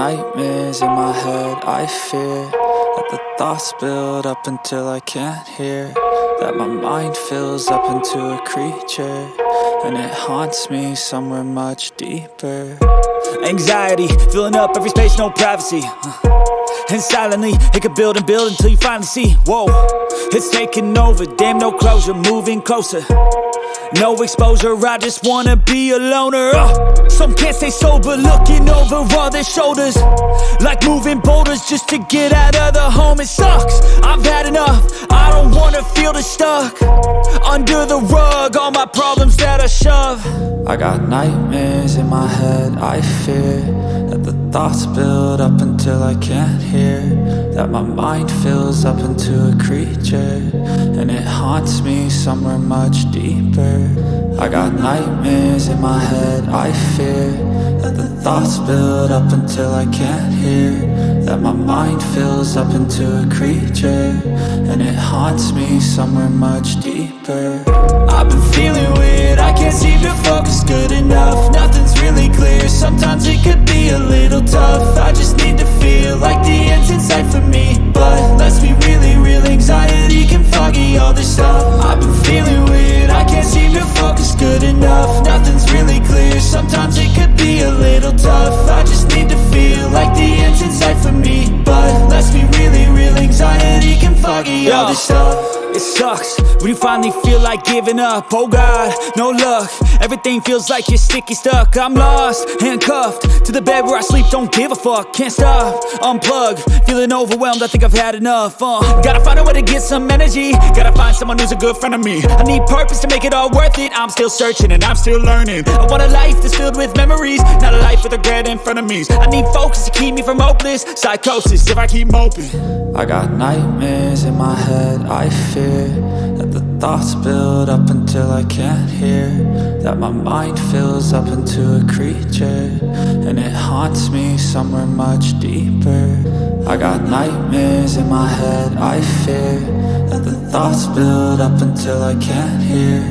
nightmares in my head, I fear that the thoughts build up until I can't hear, that my mind fills up into a creature, and it haunts me somewhere much deeper. Anxiety, filling up every space, no privacy, and silently, it could build and build until you finally see, whoa, it's taking over, damn no closure, moving closer. No exposure, I just wanna be a loner. Some can't stay sober, looking over all their shoulders, like moving boulders just to get out of the home. It sucks, I've had enough, I don't wanna feel the stuck under the rug, all my problems that I shove. I got nightmares in my head, I fear that the thoughts build up until I can't hear, that my mind fills up into a creature, and it haunts me somewhere much deeper. I got nightmares in my head, I fear that the thoughts build up until I can't hear, that my mind fills up into a creature, and it haunts me somewhere much deeper. I've been feeling weird, I can't seem to focus good enough, nothing's really clear, sometimes it could be a little tough. I just need to feel like the end's in sight for me, but let's be really real, anxiety can foggy all this stuff. I've been feeling weird, I can't seem to focus good enough, nothing's really clear, sometimes it could be a little tough. I just need to feel like the end's in sight for me, but let's be really real, anxiety can foggy all this stuff. It sucks when you finally feel like giving up. Oh God, no luck, everything feels like you're sticky stuck. I'm lost, handcuffed to the bed where I sleep, don't give a fuck. Can't stop, unplug, feeling overwhelmed, I think I've had enough. Gotta find a way to get some energy, gotta find someone who's a good friend of me. I need purpose to make it all worth it, I'm still searching and I'm still learning. I want a life that's filled with memories, not a life with regret and frenemies. I need focus to keep me from hopeless psychosis if I keep moping. I got nightmares in my head, I fear that the thoughts build up until I can't hear, that my mind fills up into a creature, and it haunts me somewhere much deeper. I got nightmares in my head, I fear that the thoughts build up until I can't hear,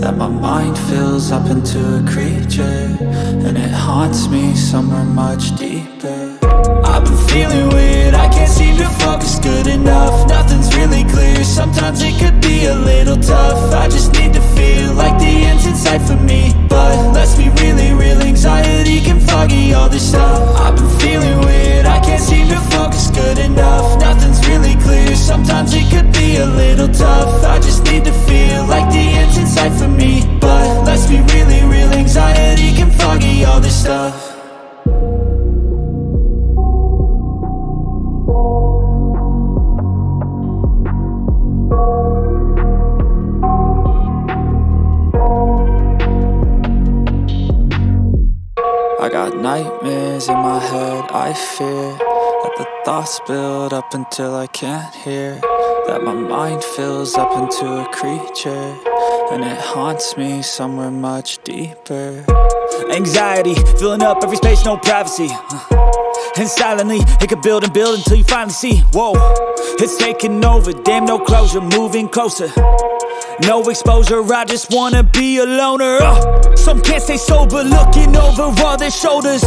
that my mind fills up into a creature, and it haunts me somewhere much deeper. I've been feeling weird, I can't seem to focus good enough, nothing's really clear, sometimes it could be a little tough. I just need to feel like the end's in sight for me, but let's be really real, anxiety can foggy all this stuff. I've been feeling weird, I can't seem to focus good enough, nothing's really clear, sometimes it could be a little tough. I just need to feel like the end's in sight for me, but let's be really real, anxiety can foggy all this stuff. I got nightmares in my head, I fear that the thoughts build up until I can't hear, that my mind fills up into a creature, and it haunts me somewhere much deeper. Anxiety, filling up every space, no privacy, and silently, it could build and build until you finally see, whoa, it's taking over, damn no closure, moving closer. No exposure, I just wanna be a loner. Some can't stay sober, looking over all their shoulders,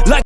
like